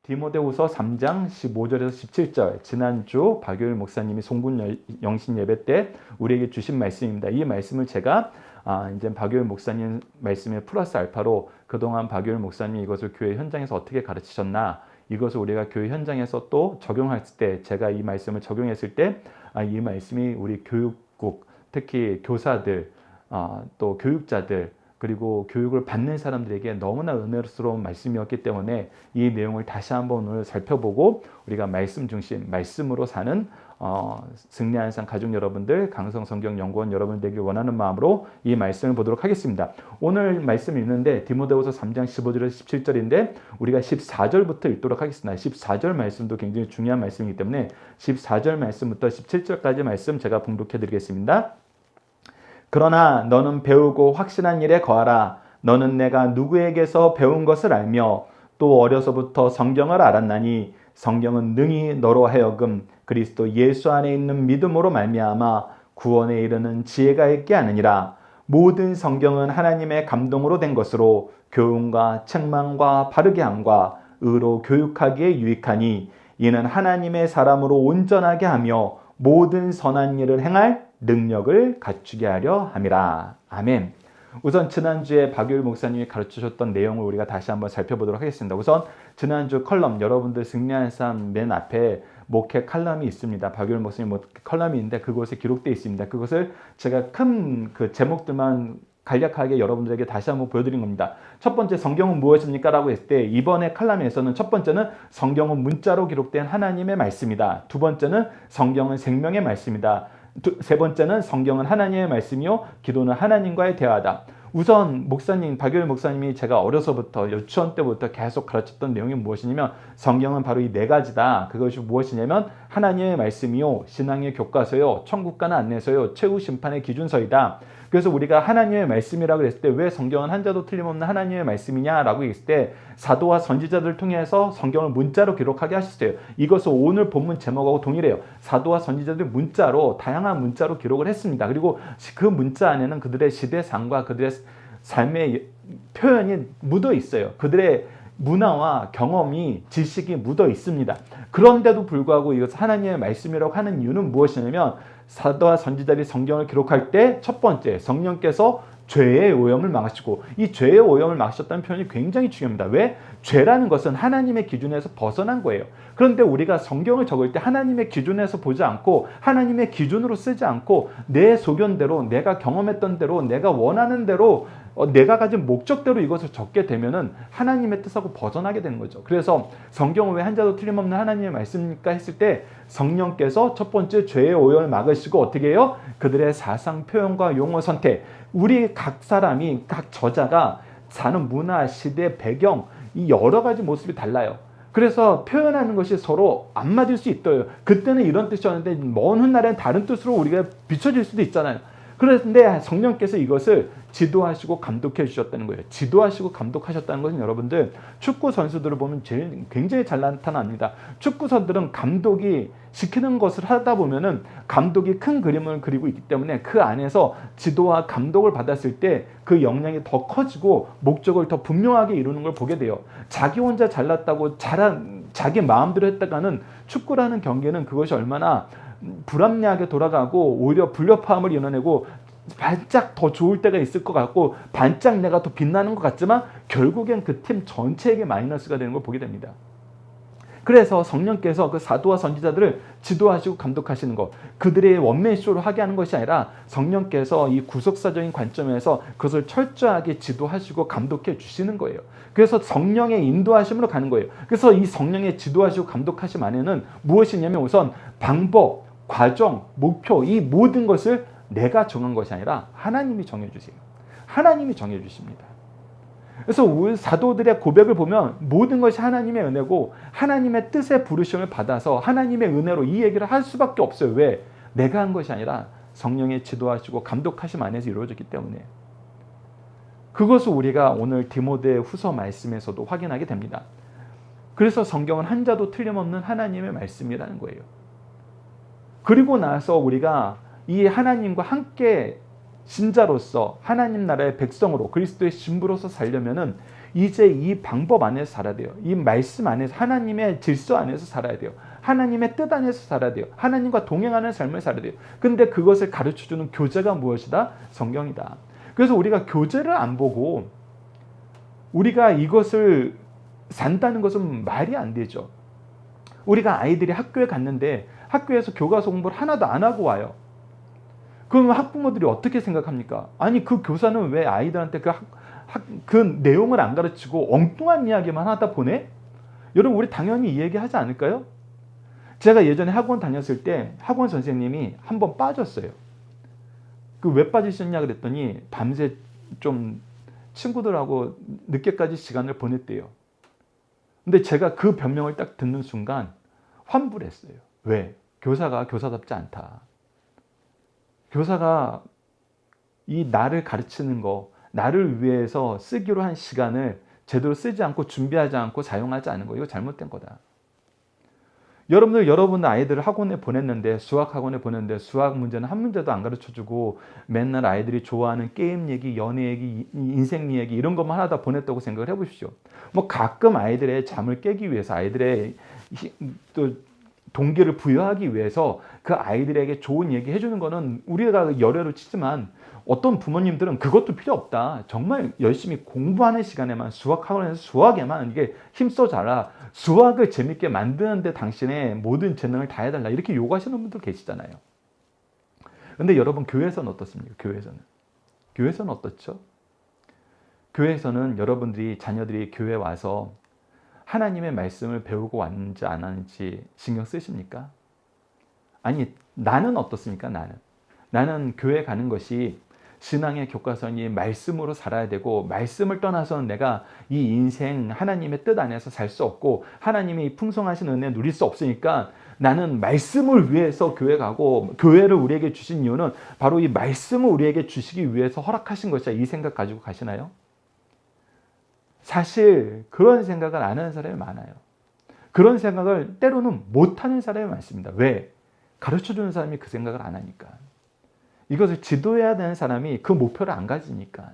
디모데후서 3장 15절에서 17절, 지난주 박효일 목사님이 송군 영신 예배 때 우리에게 주신 말씀입니다. 이 말씀을 제가 이제 박효일 목사님 말씀에 플러스 알파로 그동안 박효일 목사님이 이것을 교회 현장에서 어떻게 가르치셨나, 이것을 우리가 교회 현장에서 또 적용할 때, 제가 이 말씀을 적용했을 때 이 말씀이 우리 교육국, 특히 교사들, 또 교육자들, 그리고 교육을 받는 사람들에게 너무나 은혜스러운 말씀이었기 때문에 이 내용을 다시 한번 오늘 살펴보고 우리가 말씀 중심, 말씀으로 사는 승리하는 삶 가족 여러분들, 강성성경연구원 여러분 되길 원하는 마음으로 이 말씀을 보도록 하겠습니다. 오늘 말씀 읽는데 디모데후서 3장 15절에서 17절인데 우리가 14절부터 읽도록 하겠습니다. 14절 말씀도 굉장히 중요한 말씀이기 때문에 14절 말씀부터 17절까지 말씀 제가 봉독해 드리겠습니다. 그러나 너는 배우고 확신한 일에 거하라. 너는 내가 누구에게서 배운 것을 알며 또 어려서부터 성경을 알았나니 성경은 능히 너로 하여금 그리스도 예수 안에 있는 믿음으로 말미암아 구원에 이르는 지혜가 있게 하느니라. 모든 성경은 하나님의 감동으로 된 것으로 교훈과 책망과 바르게 함과 의로 교육하기에 유익하니 이는 하나님의 사람으로 온전하게 하며 모든 선한 일을 행할 능력을 갖추게 하려 함이라. 아멘. 우선 지난주에 박효일 목사님이 가르치셨던 내용을 우리가 다시 한번 살펴보도록 하겠습니다. 우선 지난주 컬럼, 여러분들 승리하는 삶 맨 앞에 목회 칼럼이 있습니다. 박효일 목사님 컬럼이 있는데 그곳에 기록되어 있습니다. 그것을 제가 큰 그 제목들만 간략하게 여러분들에게 다시 한번 보여드린 겁니다. 첫 번째, 성경은 무엇입니까? 라고 했을 때 이번에 칼럼에서는 첫 번째는 성경은 문자로 기록된 하나님의 말씀이다. 두 번째는 성경은 생명의 말씀이다. 세 번째는 성경은 하나님의 말씀이요 기도는 하나님과의 대화다. 우선 목사님, 박효일 목사님이 제가 어려서부터 유치원 때부터 계속 가르쳤던 내용이 무엇이냐면 성경은 바로 이 네 가지다. 그것이 무엇이냐면 하나님의 말씀이요 신앙의 교과서요 천국가는 안내서요 최후 심판의 기준서이다. 그래서 우리가 하나님의 말씀이라고 했을 때 왜 성경은 한 자도 틀림없는 하나님의 말씀이냐라고 했을 때 사도와 선지자들을 통해서 성경을 문자로 기록하게 하셨어요. 이것은 오늘 본문 제목하고 동일해요. 사도와 선지자들이 문자로, 다양한 문자로 기록을 했습니다. 그리고 그 문자 안에는 그들의 시대상과 그들의 삶의 표현이 묻어 있어요. 그들의 문화와 경험이, 지식이 묻어 있습니다. 그런데도 불구하고 이것을 하나님의 말씀이라고 하는 이유는 무엇이냐면 사도와 선지자들이 성경을 기록할 때 첫 번째, 성령께서 죄의 오염을 막으시고, 이 죄의 오염을 막으셨다는 표현이 굉장히 중요합니다. 왜? 죄라는 것은 하나님의 기준에서 벗어난 거예요. 그런데 우리가 성경을 적을 때 하나님의 기준에서 보지 않고 하나님의 기준으로 쓰지 않고 내 소견대로, 내가 경험했던 대로, 내가 원하는 대로, 내가 가진 목적대로 이것을 적게 되면은 하나님의 뜻하고 벗어나게 되는 거죠. 그래서 성경은 왜 한 자도 틀림없는 하나님의 말씀입니까? 했을 때 성령께서 첫 번째 죄의 오염을 막으시고 어떻게 해요? 그들의 사상, 표현과 용어 선택, 우리 각 사람이, 각 저자가 사는 문화, 시대, 배경, 이 여러 가지 모습이 달라요. 그래서 표현하는 것이 서로 안 맞을 수 있어요. 그때는 이런 뜻이었는데 먼 훗날엔 다른 뜻으로 우리가 비춰질 수도 있잖아요. 그런데 성령께서 이것을 지도하시고 감독해 주셨다는 거예요. 지도하시고 감독하셨다는 것은 여러분들 축구 선수들을 보면 굉장히 잘 나타납니다. 축구 선수들은 감독이 시키는 것을 하다 보면은 감독이 큰 그림을 그리고 있기 때문에 그 안에서 지도와 감독을 받았을 때 그 역량이 더 커지고 목적을 더 분명하게 이루는 걸 보게 돼요. 자기 혼자 잘났다고 자기 마음대로 했다가는 축구라는 경기는 그것이 얼마나 불합리하게 돌아가고 오히려 불협화음을 이뤄내고 반짝 더 좋을 때가 있을 것 같고 반짝 내가 더 빛나는 것 같지만 결국엔 그 팀 전체에게 마이너스가 되는 걸 보게 됩니다. 그래서 성령께서 그 사도와 선지자들을 지도하시고 감독하시는 것, 그들의 원맨쇼로 하게 하는 것이 아니라 성령께서 이 구속사적인 관점에서 그것을 철저하게 지도하시고 감독해 주시는 거예요. 그래서 성령의 인도하심으로 가는 거예요. 그래서 이 성령의 지도하시고 감독하심 안에는 무엇이냐면 우선 방법, 과정, 목표, 이 모든 것을 내가 정한 것이 아니라 하나님이 정해주세요. 하나님이 정해주십니다. 그래서 우리 사도들의 고백을 보면 모든 것이 하나님의 은혜고 하나님의 뜻의 부르심을 받아서 하나님의 은혜로 이 얘기를 할 수밖에 없어요. 왜? 내가 한 것이 아니라 성령의 지도하시고 감독하심 안에서 이루어졌기 때문에. 그것을 우리가 오늘 디모데 후서 말씀에서도 확인하게 됩니다. 그래서 성경은 한 자도 틀림없는 하나님의 말씀이라는 거예요. 그리고 나서 우리가 이 하나님과 함께 신자로서 하나님 나라의 백성으로 그리스도의 신부로서 살려면은 이제 이 방법 안에서 살아야 돼요. 이 말씀 안에서, 하나님의 질서 안에서 살아야 돼요. 하나님의 뜻 안에서 살아야 돼요. 하나님과 동행하는 삶을 살아야 돼요. 근데 그것을 가르쳐주는 교재가 무엇이다? 성경이다. 그래서 우리가 교재를 안 보고 우리가 이것을 산다는 것은 말이 안 되죠. 우리가 아이들이 학교에 갔는데 학교에서 교과서 공부를 하나도 안 하고 와요. 그러면 학부모들이 어떻게 생각합니까? 아니, 그 교사는 왜 아이들한테 그 내용을 안 가르치고 엉뚱한 이야기만 하다 보내? 여러분, 우리 당연히 이 얘기 하지 않을까요? 제가 예전에 학원 다녔을 때 학원 선생님이 한 번 빠졌어요. 그 왜 빠지셨냐 그랬더니 밤새 좀 친구들하고 늦게까지 시간을 보냈대요. 근데 제가 그 변명을 딱 듣는 순간 환불했어요. 왜? 교사가 교사답지 않다. 교사가 이 나를 가르치는 거, 나를 위해서 쓰기로 한 시간을 제대로 쓰지 않고 준비하지 않고 사용하지 않은 거, 이거 잘못된 거다. 여러분 아이들을 학원에 보냈는데, 수학 학원에 보냈는데 수학 문제는 한 문제도 안 가르쳐주고 맨날 아이들이 좋아하는 게임 얘기, 연애 얘기, 인생 얘기 이런 것만 하다 보냈다고 생각을 해보십시오. 뭐 가끔 아이들의 잠을 깨기 위해서, 아이들의 또 동기를 부여하기 위해서 그 아이들에게 좋은 얘기 해주는 거는 우리가 열애로 치지만, 어떤 부모님들은 그것도 필요 없다. 정말 열심히 공부하는 시간에만, 수학 학원에서 수학에만 이게 힘써 자라. 수학을 재밌게 만드는데 당신의 모든 재능을 다해달라. 이렇게 요구하시는 분들 계시잖아요. 근데 여러분, 교회에서는 어떻습니까? 교회에서는 어떻죠? 교회에서는 여러분들이, 자녀들이 교회에 와서 하나님의 말씀을 배우고 왔는지 안 왔는지 신경 쓰십니까? 아니, 나는 어떻습니까? 나는 교회 가는 것이 신앙의 교과서니 말씀으로 살아야 되고, 말씀을 떠나서는 내가 이 인생 하나님의 뜻 안에서 살 수 없고 하나님이 풍성하신 은혜 누릴 수 없으니까 나는 말씀을 위해서 교회 가고, 교회를 우리에게 주신 이유는 바로 이 말씀을 우리에게 주시기 위해서 허락하신 것이다, 이 생각 가지고 가시나요? 사실 그런 생각을 안 하는 사람이 많아요. 그런 생각을 때로는 못하는 사람이 많습니다. 왜? 가르쳐주는 사람이 그 생각을 안 하니까. 이것을 지도해야 되는 사람이 그 목표를 안 가지니까.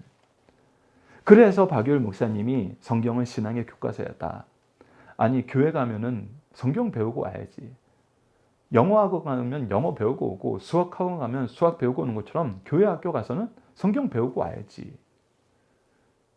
그래서 박유일 목사님이 성경은 신앙의 교과서였다. 아니, 교회 가면은 성경 배우고 와야지. 영어학원 가면 영어 배우고 오고, 수학학원 가면 수학 배우고 오는 것처럼 교회 학교 가서는 성경 배우고 와야지.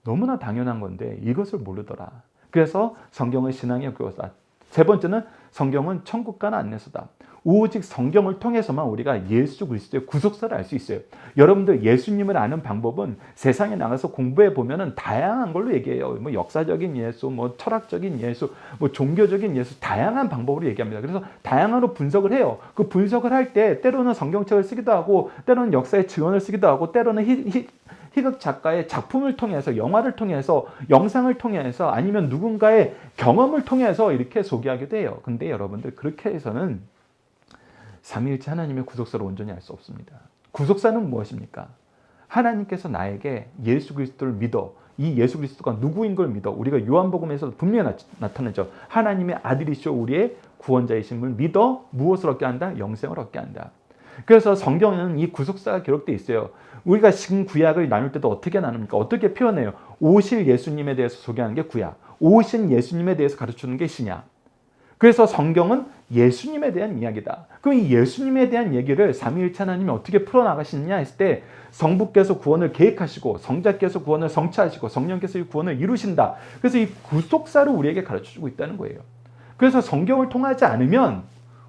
너무나 당연한 건데 이것을 모르더라. 그래서 성경은 신앙의 교과서다. 세 번째는 성경은 천국 가는 안내서다. 오직 성경을 통해서만 우리가 예수 그리스도의 구속사를 알 수 있어요. 여러분들, 예수님을 아는 방법은 세상에 나가서 공부해 보면은 다양한 걸로 얘기해요. 뭐 역사적인 예수, 뭐 철학적인 예수, 뭐 종교적인 예수, 다양한 방법으로 얘기합니다. 그래서 다양한으로 분석을 해요. 그 분석을 할 때 때로는 성경책을 쓰기도 하고, 때로는 역사의 증언을 쓰기도 하고, 때로는 희극 작가의 작품을 통해서, 영화를 통해서, 영상을 통해서, 아니면 누군가의 경험을 통해서 이렇게 소개하기도 해요. 근데 여러분들, 그렇게 해서는 삼위일체 하나님의 구속사를 온전히 알 수 없습니다. 구속사는 무엇입니까? 하나님께서 나에게 예수 그리스도를 믿어, 이 예수 그리스도가 누구인 걸 믿어. 우리가 요한복음에서 분명히 나타나죠. 하나님의 아들이시오 우리의 구원자이심을 믿어 무엇을 얻게 한다? 영생을 얻게 한다. 그래서 성경에는 이 구속사가 기록되어 있어요. 우리가 지금 구약을 나눌 때도 어떻게 나눕니까? 어떻게 표현해요? 오실 예수님에 대해서 소개하는 게 구약, 오신 예수님에 대해서 가르치는 게 신약. 그래서 성경은 예수님에 대한 이야기다. 그럼 이 예수님에 대한 얘기를 삼위일체 하나님이 어떻게 풀어나가시느냐 했을 때, 성부께서 구원을 계획하시고, 성자께서 구원을 성취하시고, 성령께서 이 구원을 이루신다. 그래서 이 구속사를 우리에게 가르쳐주고 있다는 거예요. 그래서 성경을 통하지 않으면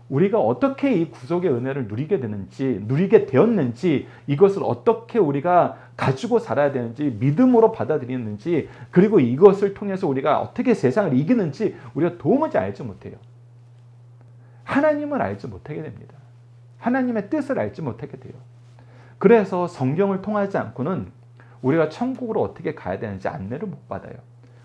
우리가 어떻게 이 구속의 은혜를 누리게 되었는지, 이것을 어떻게 우리가 가지고 살아야 되는지, 믿음으로 받아들이는지, 그리고 이것을 통해서 우리가 어떻게 세상을 이기는지 우리가 도무지 알지 못해요. 하나님을 알지 못하게 됩니다. 하나님의 뜻을 알지 못하게 돼요. 그래서 성경을 통하지 않고는 우리가 천국으로 어떻게 가야 되는지 안내를 못 받아요.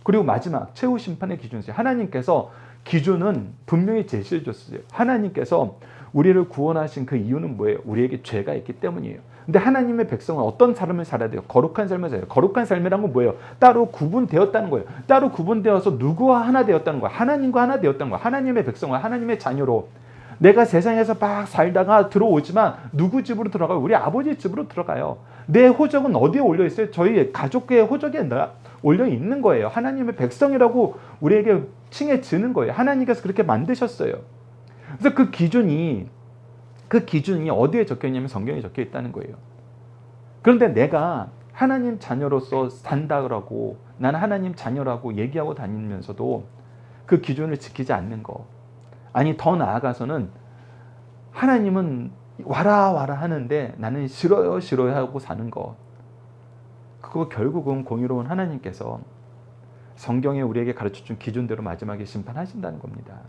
그리고 마지막, 최후 심판의 기준이죠. 하나님께서 기준은 분명히 제시해 줬어요. 하나님께서 우리를 구원하신 그 이유는 뭐예요? 우리에게 죄가 있기 때문이에요. 근데 하나님의 백성은 어떤 삶을 살아야 돼요? 거룩한 삶을 살아야 돼요. 거룩한 삶이란 건 뭐예요? 따로 구분되었다는 거예요. 따로 구분되어서 누구와 하나 되었다는 거예요. 하나님과 하나 되었다는 거예요. 하나님의 백성과 하나님의 자녀로. 내가 세상에서 막 살다가 들어오지만 누구 집으로 들어가요? 우리 아버지 집으로 들어가요. 내 호적은 어디에 올려 있어요? 저희 가족의 호적에 올려 있는 거예요. 하나님의 백성이라고 우리에게 칭해지는 거예요. 하나님께서 그렇게 만드셨어요. 그래서 그 기준이 어디에 적혀 있냐면 성경에 적혀 있다는 거예요. 그런데 내가 하나님 자녀로서 산다고 나는 하나님 자녀라고 얘기하고 다니면서도 그 기준을 지키지 않는 거. 아니 더 나아가서는 하나님은 와라 하는데 나는 싫어요 하고 사는 거. 그거 결국은 공의로운 하나님께서 성경에 우리에게 가르쳐준 기준대로 마지막에 심판하신다는 겁니다.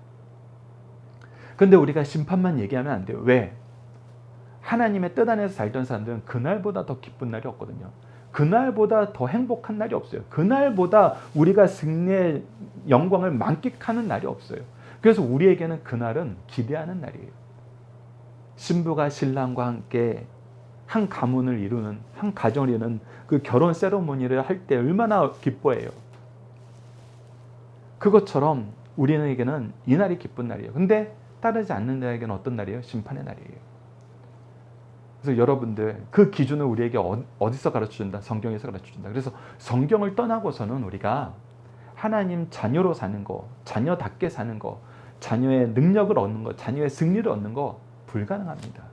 그런데 우리가 심판만 얘기하면 안 돼요. 왜? 하나님의 뜻 안에서 살던 사람들은 그날보다 더 기쁜 날이 없거든요. 그날보다 더 행복한 날이 없어요. 그날보다 우리가 승리의 영광을 만끽하는 날이 없어요. 그래서 우리에게는 그날은 기대하는 날이에요. 신부가 신랑과 함께 한 가문을 이루는, 한 가정을 이루는 그 결혼 세레모니를 할 때 얼마나 기뻐해요. 그것처럼 우리에게는 이 날이 기쁜 날이에요. 근데 따르지 않는 자에게는 어떤 날이에요? 심판의 날이에요. 그래서 여러분들 그 기준을 우리에게 어디서 가르쳐준다? 성경에서 가르쳐준다. 그래서 성경을 떠나고서는 우리가 하나님 자녀로 사는 거, 자녀답게 사는 거, 자녀의 능력을 얻는 거, 자녀의 승리를 얻는 거 불가능합니다.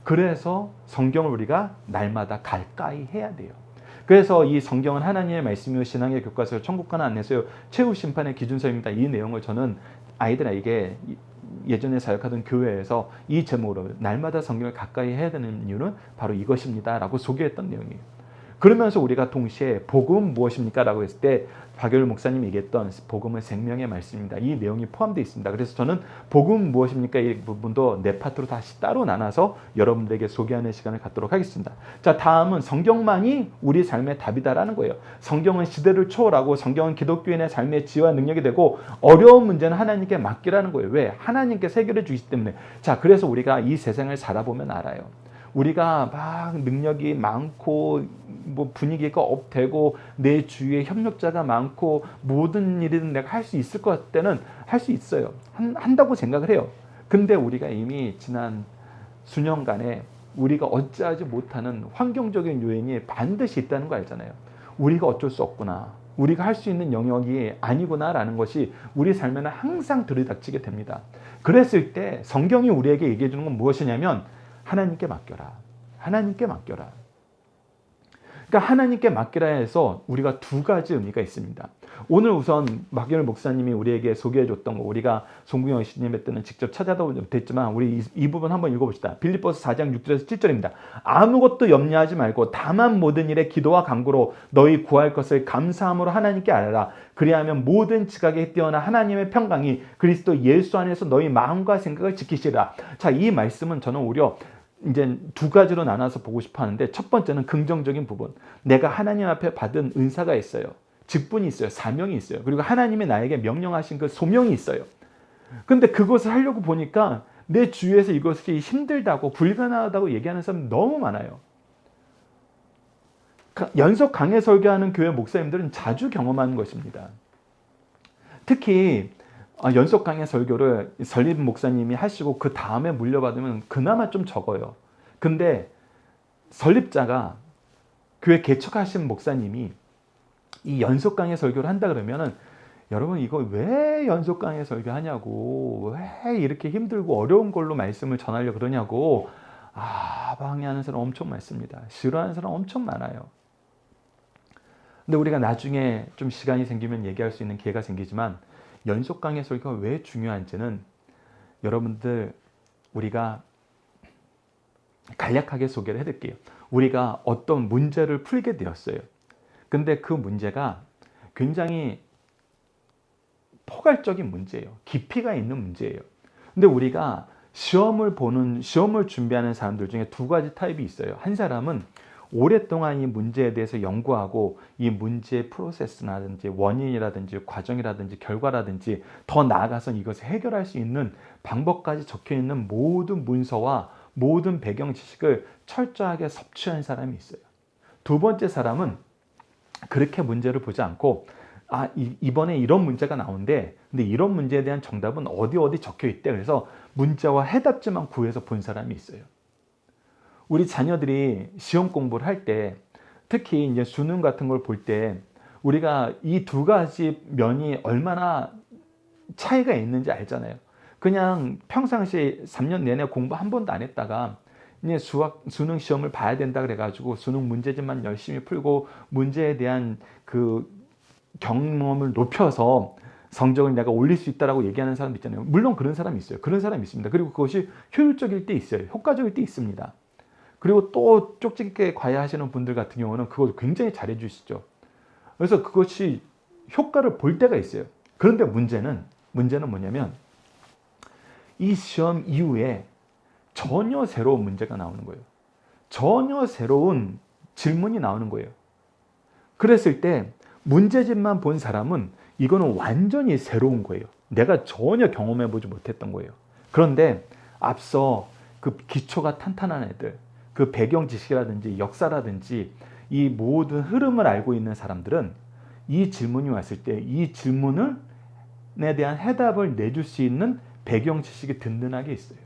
그래서 성경을 우리가 날마다 가까이 해야 돼요. 그래서 이 성경은 하나님의 말씀이요 신앙의 교과서요 천국과는 안내서요 최후 심판의 기준서입니다. 이 내용을 저는 아이들에게 예전에 사역하던 교회에서 이 제목으로 날마다 성경을 가까이 해야 되는 이유는 바로 이것입니다 라고 소개했던 내용이에요. 그러면서 우리가 동시에 복음은 무엇입니까? 라고 했을 때 박여율 목사님이 얘기했던 복음은 생명의 말씀입니다. 이 내용이 포함되어 있습니다. 그래서 저는 복음은 무엇입니까? 이 부분도 네 파트로 다시 따로 나눠서 여러분들에게 소개하는 시간을 갖도록 하겠습니다. 자, 다음은 성경만이 우리 삶의 답이다라는 거예요. 성경은 시대를 초월하고 성경은 기독교인의 삶의 지혜와 능력이 되고 어려운 문제는 하나님께 맡기라는 거예요. 왜? 하나님께서 해결해 주시기 때문에. 자, 그래서 우리가 이 세상을 살아보면 알아요. 우리가 막 능력이 많고 뭐 분위기가 업되고 내 주위에 협력자가 많고 모든 일이든 내가 할 수 있을 것 같을 때는 할 수 있어요. 한다고 생각을 해요. 근데 우리가 이미 지난 수년간에 우리가 어찌하지 못하는 환경적인 요인이 반드시 있다는 거 알잖아요. 우리가 어쩔 수 없구나. 우리가 할 수 있는 영역이 아니구나라는 것이 우리 삶에는 항상 들이닥치게 됩니다. 그랬을 때 성경이 우리에게 얘기해 주는 건 무엇이냐면 하나님께 맡겨라. 하나님께 맡겨라. 그러니까 하나님께 맡기라 해서 우리가 두 가지 의미가 있습니다. 오늘 우선 박여율 목사님이 우리에게 소개해 줬던 거 우리가 송구영 시님의 때는 직접 찾아보지 못했지만 우리 이 부분 한번 읽어봅시다. 빌립보서 4장 6절에서 7절입니다. 아무것도 염려하지 말고 다만 모든 일에 기도와 간구로 너희 구할 것을 감사함으로 하나님께 알아라. 그리하면 모든 지각에 뛰어난 하나님의 평강이 그리스도 예수 안에서 너희 마음과 생각을 지키시라. 자, 이 말씀은 저는 오히려 이제 두 가지로 나눠서 보고 싶어 하는데 첫 번째는 긍정적인 부분. 내가 하나님 앞에 받은 은사가 있어요. 직분이 있어요. 사명이 있어요. 그리고 하나님이 나에게 명령하신 그 소명이 있어요. 근데 그것을 하려고 보니까 내 주위에서 이것이 힘들다고 불가능하다고 얘기하는 사람 너무 많아요. 연속 강해 설교하는 교회 목사님들은 자주 경험하는 것입니다. 특히 연속 강의 설교를 설립 목사님이 하시고 그 다음에 물려받으면 그나마 좀 적어요. 근데 설립자가 교회 개척하신 목사님이 이 연속 강의 설교를 한다 그러면은 여러분 이거 왜 연속 강의 설교하냐고 왜 이렇게 힘들고 어려운 걸로 말씀을 전하려고 그러냐고 방해하는 사람 엄청 많습니다. 싫어하는 사람 엄청 많아요. 근데 우리가 나중에 좀 시간이 생기면 얘기할 수 있는 기회가 생기지만 연속 강의 설교가 왜 중요한지는 여러분들 우리가 간략하게 소개를 해드릴게요. 우리가 어떤 문제를 풀게 되었어요. 근데 그 문제가 굉장히 포괄적인 문제예요. 깊이가 있는 문제예요. 근데 우리가 시험을 준비하는 사람들 중에 두 가지 타입이 있어요. 한 사람은 오랫동안 이 문제에 대해서 연구하고 이 문제의 프로세스라든지 원인이라든지 과정이라든지 결과라든지 더 나아가서 이것을 해결할 수 있는 방법까지 적혀 있는 모든 문서와 모든 배경 지식을 철저하게 섭취한 사람이 있어요. 두 번째 사람은 그렇게 문제를 보지 않고 이번에 이런 문제가 나오는데 근데 이런 문제에 대한 정답은 어디 적혀 있대. 그래서 문제와 해답지만 구해서 본 사람이 있어요. 우리 자녀들이 시험 공부를 할 때 특히 이제 수능 같은 걸 볼 때 우리가 이 두 가지 면이 얼마나 차이가 있는지 알잖아요. 그냥 평상시에 3년 내내 공부 한 번도 안 했다가 이제 수능 시험을 봐야 된다 그래가지고 수능 문제집만 열심히 풀고 문제에 대한 그 경험을 높여서 성적을 내가 올릴 수 있다라고 얘기하는 사람도 있잖아요. 물론 그런 사람이 있어요. 그런 사람이 있습니다. 그리고 그것이 효율적일 때 있어요. 효과적일 때 있습니다. 그리고 또 쪽집게 과외하시는 분들 같은 경우는 그걸 굉장히 잘해 주시죠. 그래서 그것이 효과를 볼 때가 있어요. 그런데 문제는 뭐냐면 이 시험 이후에 전혀 새로운 문제가 나오는 거예요. 전혀 새로운 질문이 나오는 거예요. 그랬을 때 문제집만 본 사람은 이거는 완전히 새로운 거예요. 내가 전혀 경험해보지 못했던 거예요. 그런데 앞서 그 기초가 탄탄한 애들, 그 배경 지식이라든지 역사라든지 이 모든 흐름을 알고 있는 사람들은 이 질문이 왔을 때 이 질문에 대한 해답을 내줄 수 있는 배경 지식이 든든하게 있어요.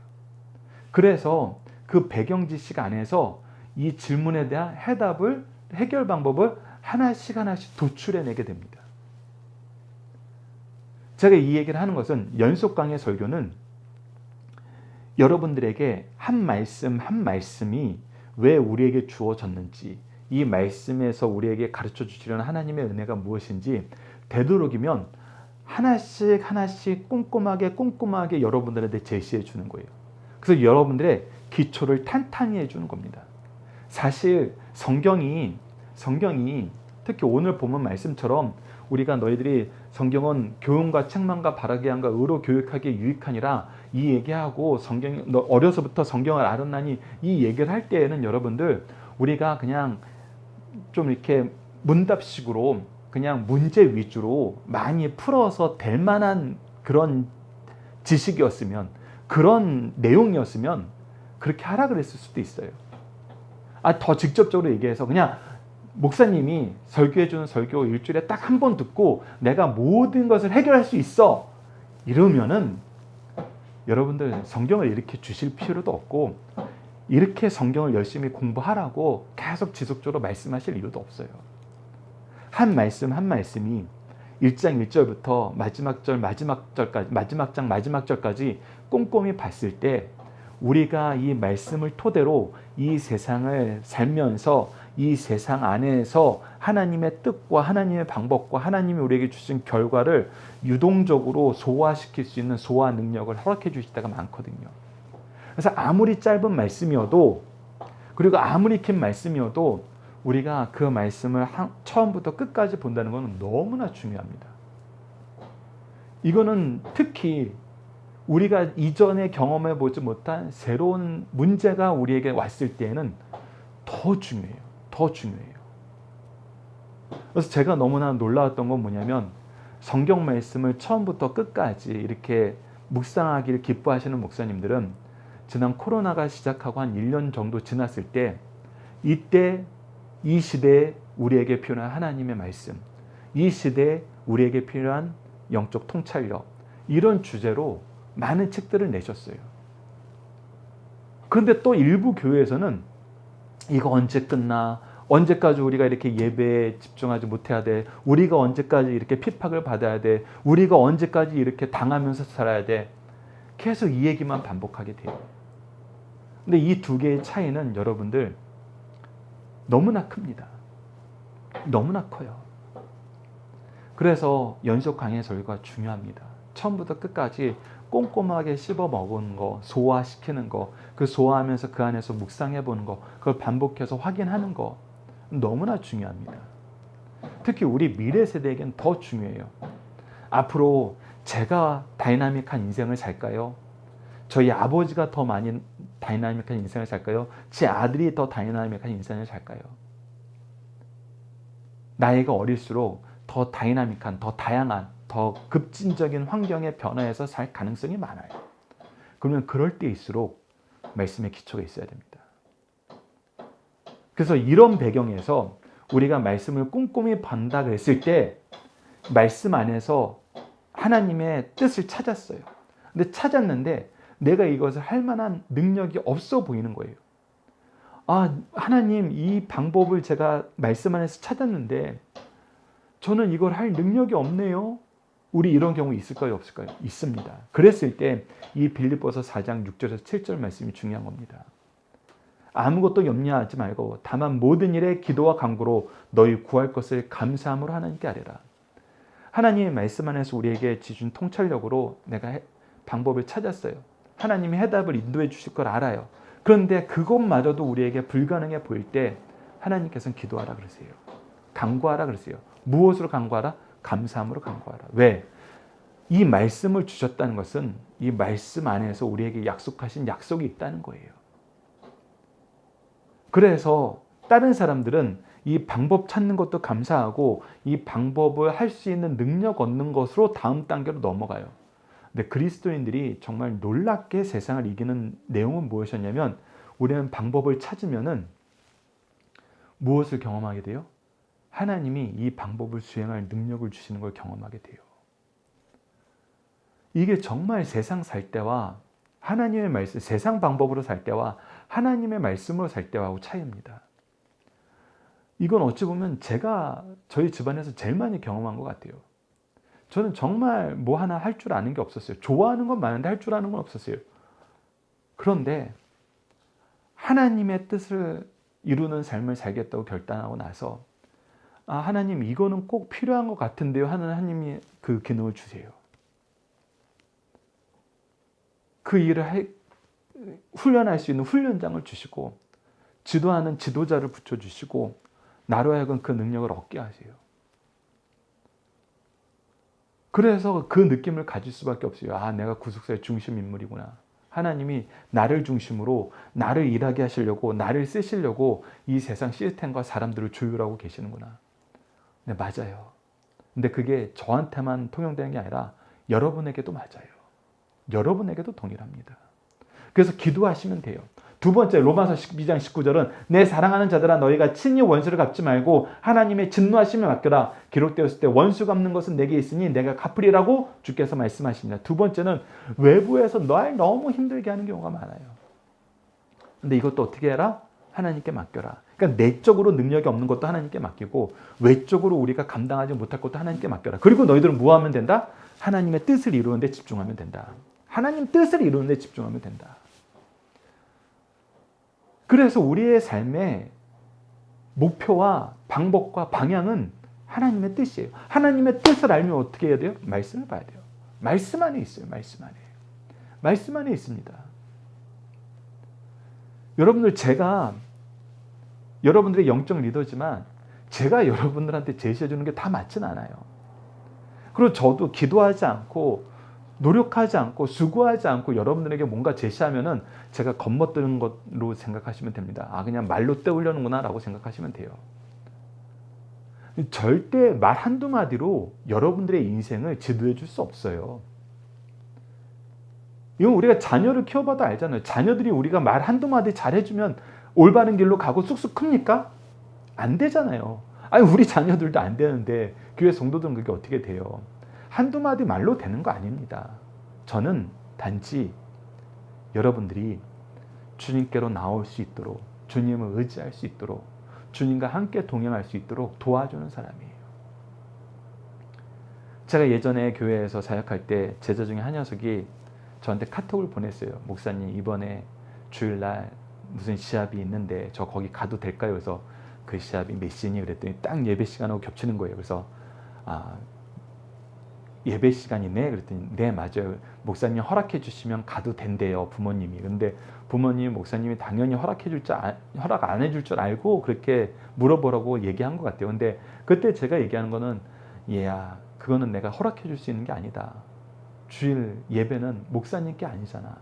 그래서 그 배경 지식 안에서 이 질문에 대한 해결 방법을 하나씩 도출해내게 됩니다. 제가 이 얘기를 하는 것은 연속 강의 설교는 여러분들에게 한 말씀이 왜 우리에게 주어졌는지, 이 말씀에서 우리에게 가르쳐 주시려는 하나님의 은혜가 무엇인지 되도록이면 하나씩 꼼꼼하게 여러분들한테 제시해 주는 거예요. 그래서 여러분들의 기초를 탄탄히 해주는 겁니다. 사실 성경이 특히 오늘 본문 말씀처럼 우리가 너희들이 성경은 교훈과 책망과 바르게 함과 의로 교육하기에 유익하니라 이 얘기하고 너 어려서부터 성경을 알았나니 이 얘기를 할 때에는 여러분들 우리가 그냥 좀 이렇게 문답식으로 그냥 문제 위주로 많이 풀어서 될 만한 그런 지식이었으면, 그런 내용이었으면 그렇게 하라 그랬을 수도 있어요. 더 직접적으로 얘기해서 그냥 목사님이 설교해주는 설교 일주일에 딱 한 번 듣고 내가 모든 것을 해결할 수 있어 이러면은 여러분들 성경을 이렇게 주실 필요도 없고 이렇게 성경을 열심히 공부하라고 계속 지속적으로 말씀하실 이유도 없어요. 한 말씀이 1장 1절부터 마지막 장 마지막 절까지 꼼꼼히 봤을 때 우리가 이 말씀을 토대로 이 세상을 살면서 이 세상 안에서 하나님의 뜻과 하나님의 방법과 하나님이 우리에게 주신 결과를 유동적으로 소화시킬 수 있는 소화 능력을 허락해 주실 때가 많거든요. 그래서 아무리 짧은 말씀이어도 그리고 아무리 긴 말씀이어도 우리가 그 말씀을 처음부터 끝까지 본다는 것은 너무나 중요합니다. 이거는 특히 우리가 이전에 경험해 보지 못한 새로운 문제가 우리에게 왔을 때에는 더 중요해요. 그래서 제가 너무나 놀라웠던 건 뭐냐면 성경 말씀을 처음부터 끝까지 이렇게 묵상하기를 기뻐하시는 목사님들은 지난 코로나가 시작하고 한 1년 정도 지났을 때 이때 이 시대에 우리에게 필요한 하나님의 말씀, 이 시대에 우리에게 필요한 영적 통찰력, 이런 주제로 많은 책들을 내셨어요. 그런데 또 일부 교회에서는 이거 언제 끝나? 언제까지 우리가 이렇게 예배에 집중하지 못해야 돼? 우리가 언제까지 이렇게 핍박을 받아야 돼? 우리가 언제까지 이렇게 당하면서 살아야 돼? 계속 이 얘기만 반복하게 돼요. 근데 이 두 개의 차이는 여러분들 너무나 큽니다. 너무나 커요. 그래서 연속 강의 설교가 중요합니다. 처음부터 끝까지 꼼꼼하게 씹어 먹은 거, 소화시키는 거, 그 소화하면서 그 안에서 묵상해 보는 거, 그걸 반복해서 확인하는 거 너무나 중요합니다. 특히 우리 미래 세대에겐 더 중요해요. 앞으로 제가 다이나믹한 인생을 살까요? 저희 아버지가 더 많이 다이나믹한 인생을 살까요? 제 아들이 더 다이나믹한 인생을 살까요? 나이가 어릴수록 더 다이나믹한, 더 다양한, 더 급진적인 환경의 변화에서 살 가능성이 많아요. 그러면 그럴 때일수록 말씀의 기초가 있어야 됩니다. 그래서 이런 배경에서 우리가 말씀을 꼼꼼히 본다 그랬을 때 말씀 안에서 하나님의 뜻을 찾았어요. 근데 찾았는데 내가 이것을 할 만한 능력이 없어 보이는 거예요. 하나님, 이 방법을 제가 말씀 안에서 찾았는데 저는 이걸 할 능력이 없네요. 우리 이런 경우 있을까요? 없을까요? 있습니다. 그랬을 때 이 빌립보서 4장 6절에서 7절 말씀이 중요한 겁니다. 아무것도 염려하지 말고 다만 모든 일에 기도와 간구로 너희 구할 것을 감사함으로 하나님께 아뢰라. 하나님의 말씀 안에서 우리에게 주신 통찰력으로 내가 방법을 찾았어요. 하나님이 해답을 인도해 주실 걸 알아요. 그런데 그것마저도 우리에게 불가능해 보일 때 하나님께서는 기도하라 그러세요. 간구하라 그러세요. 무엇으로 간구하라? 감사함으로 간구하라. 왜? 이 말씀을 주셨다는 것은 이 말씀 안에서 우리에게 약속하신 약속이 있다는 거예요. 그래서 다른 사람들은 이 방법 찾는 것도 감사하고 이 방법을 할 수 있는 능력 얻는 것으로 다음 단계로 넘어가요. 근데 그리스도인들이 정말 놀랍게 세상을 이기는 내용은 무엇이었냐면 우리는 방법을 찾으면은 무엇을 경험하게 돼요? 하나님이 이 방법을 수행할 능력을 주시는 걸 경험하게 돼요. 이게 정말 세상 살 때와 하나님의 말씀, 세상 방법으로 살 때와 하나님의 말씀으로 살 때하고 차이입니다. 이건 어찌 보면 제가 저희 집안에서 제일 많이 경험한 것 같아요. 저는 정말 뭐 하나 할 줄 아는 게 없었어요. 좋아하는 건 많은데 할 줄 아는 건 없었어요. 그런데 하나님의 뜻을 이루는 삶을 살겠다고 결단하고 나서 하나님 이거는 꼭 필요한 것 같은데요 하는 하나님이 그 기능을 주세요. 그 일을 훈련할 수 있는 훈련장을 주시고 지도하는 지도자를 붙여주시고 나로 하여금 그 능력을 얻게 하세요. 그래서 그 느낌을 가질 수밖에 없어요. 내가 구속사의 중심 인물이구나. 하나님이 나를 중심으로 나를 일하게 하시려고 나를 쓰시려고 이 세상 시스템과 사람들을 조율하고 계시는구나. 네, 맞아요. 근데 그게 저한테만 통용되는 게 아니라 여러분에게도 맞아요. 여러분에게도 동일합니다. 그래서 기도하시면 돼요. 두 번째 로마서 12장 19절은 내 사랑하는 자들아 너희가 친히 원수를 갚지 말고 하나님의 진노하심에 맡겨라. 기록되었을 때 원수 갚는 것은 내게 있으니 내가 갚으리라고 주께서 말씀하십니다. 두 번째는 외부에서 날 너무 힘들게 하는 경우가 많아요. 근데 이것도 어떻게 해라? 하나님께 맡겨라. 그러니까 내적으로 능력이 없는 것도 하나님께 맡기고 외적으로 우리가 감당하지 못할 것도 하나님께 맡겨라. 그리고 너희들은 뭐 하면 된다? 하나님의 뜻을 이루는 데 집중하면 된다. 하나님 뜻을 이루는 데 집중하면 된다. 그래서 우리의 삶의 목표와 방법과 방향은 하나님의 뜻이에요. 하나님의 뜻을 알면 어떻게 해야 돼요? 말씀을 봐야 돼요. 말씀 안에 있어요. 말씀 안에. 말씀 안에 있습니다. 여러분들 제가 여러분들의 영적 리더지만 제가 여러분들한테 제시해 주는 게 다 맞진 않아요. 그리고 저도 기도하지 않고 노력하지 않고 수고하지 않고 여러분들에게 뭔가 제시하면은 제가 겁먹드는 것로 생각하시면 됩니다. 그냥 말로 때우려는구나 라고 생각하시면 돼요. 절대 말 한두 마디로 여러분들의 인생을 지도해 줄 수 없어요. 이건 우리가 자녀를 키워봐도 알잖아요. 자녀들이 우리가 말 한두 마디 잘해주면 올바른 길로 가고 쑥쑥 큽니까? 안 되잖아요. 우리 자녀들도 안 되는데 교회 성도들은 그게 어떻게 돼요? 한두 마디 말로 되는 거 아닙니다. 저는 단지 여러분들이 주님께로 나올 수 있도록 주님을 의지할 수 있도록 주님과 함께 동행할 수 있도록 도와주는 사람이에요. 제가 예전에 교회에서 사역할 때 제자 중에 한 녀석이 저한테 카톡을 보냈어요. 목사님 이번에 주일날 무슨 시합이 있는데 저 거기 가도 될까요? 그래서 그 시합이 몇 시니? 그랬더니 딱 예배 시간하고 겹치는 거예요. 그래서 예배 시간이네? 그랬더니 네 맞아요. 목사님 허락해 주시면 가도 된대요. 부모님이. 근데 부모님 목사님이 당연히 허락 안 해줄 줄 알고 그렇게 물어보라고 얘기한 것 같아요. 근데 그때 제가 얘기하는 거는 얘야 그거는 내가 허락해 줄 수 있는 게 아니다. 주일 예배는 목사님께 아니잖아.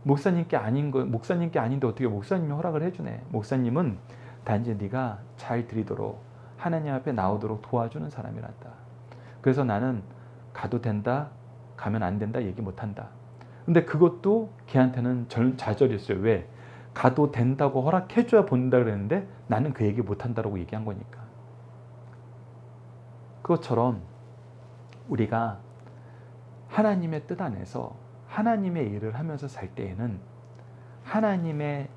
목사님께 아닌데 어떻게 목사님이 허락을 해주네. 목사님은 단지 네가 잘 드리도록 하나님 앞에 나오도록 도와주는 사람이란다. 그래서 나는 가도 된다, 가면 안 된다 얘기 못한다. 근데 그것도 걔한테는 좌절이었어요. 왜? 가도 된다고 허락해줘야 본다 그랬는데 나는 그 얘기 못한다라고 얘기한 거니까. 그것처럼 우리가 하나님의 뜻 안에서 하나님의 일을 하면서 살 때에는 하나님의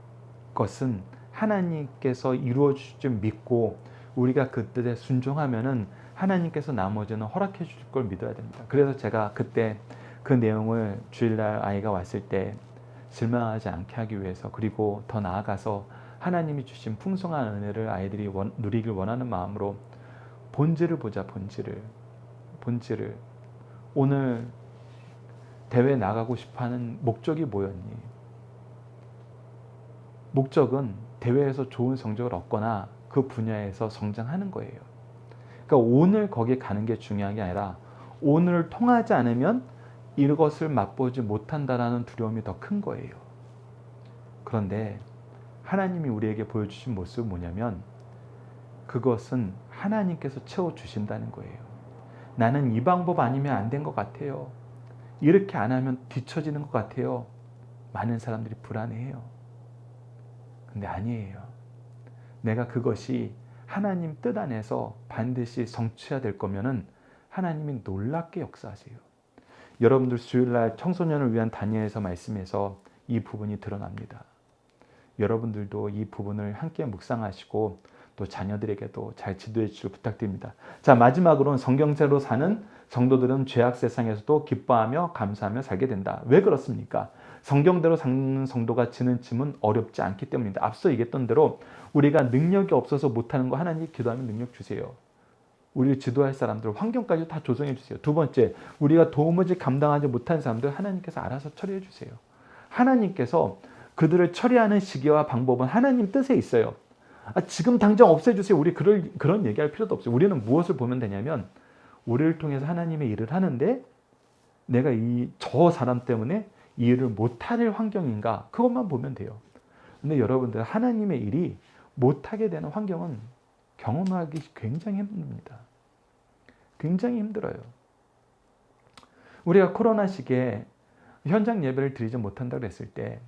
것은 하나님께서 이루어 주실 줄 믿고 우리가 그 뜻에 순종하면은 하나님께서 나머지는 허락해 주실 걸 믿어야 됩니다. 그래서 제가 그때 그 내용을 주일날 아이가 왔을 때 실망하지 않게 하기 위해서, 그리고 더 나아가서 하나님이 주신 풍성한 은혜를 아이들이 누리길 원하는 마음으로 본질을 보자. 본질을. 오늘 대회 나가고 싶어하는 목적이 뭐였니? 목적은 대회에서 좋은 성적을 얻거나 그 분야에서 성장하는 거예요. 그러니까 오늘 거기에 가는 게 중요한 게 아니라 오늘을 통하지 않으면 이것을 맛보지 못한다라는 두려움이 더 큰 거예요. 그런데 하나님이 우리에게 보여주신 모습은 뭐냐면 그것은 하나님께서 채워주신다는 거예요. 나는 이 방법 아니면 안 된 것 같아요. 이렇게 안 하면 뒤처지는 것 같아요. 많은 사람들이 불안해해요. 근데 아니에요. 내가 그것이 하나님 뜻 안에서 반드시 성취해야 될 거면은 하나님이 놀랍게 역사하세요. 여러분들 주일날 청소년을 위한 다니엘서 말씀에서 이 부분이 드러납니다. 여러분들도 이 부분을 함께 묵상하시고 또 자녀들에게도 잘 지도해 주시길 부탁드립니다. 자, 마지막으로는 성경대로 사는 성도들은 죄악 세상에서도 기뻐하며 감사하며 살게 된다. 왜 그렇습니까? 성경대로 사는 성도가 지는 짐은 어렵지 않기 때문입니다. 앞서 얘기했던 대로 우리가 능력이 없어서 못하는 거 하나님 기도하면 능력 주세요. 우리를 지도할 사람들, 환경까지 다 조성해 주세요. 두 번째, 우리가 도무지 감당하지 못한 사람들 하나님께서 알아서 처리해 주세요. 하나님께서 그들을 처리하는 시기와 방법은 하나님 뜻에 있어요. 지금 당장 없애주세요. 우리 그런 얘기할 필요도 없어요. 우리는 무엇을 보면 되냐면 우리를 통해서 하나님의 일을 하는데 내가 저 사람 때문에 이 일을 못할 환경인가 그것만 보면 돼요. 근데 여러분들 하나님의 일이 못하게 되는 환경은 경험하기 굉장히 힘듭니다. 굉장히 힘들어요. 우리가 코로나 시기에 현장 예배를 드리지 못한다고 했을 때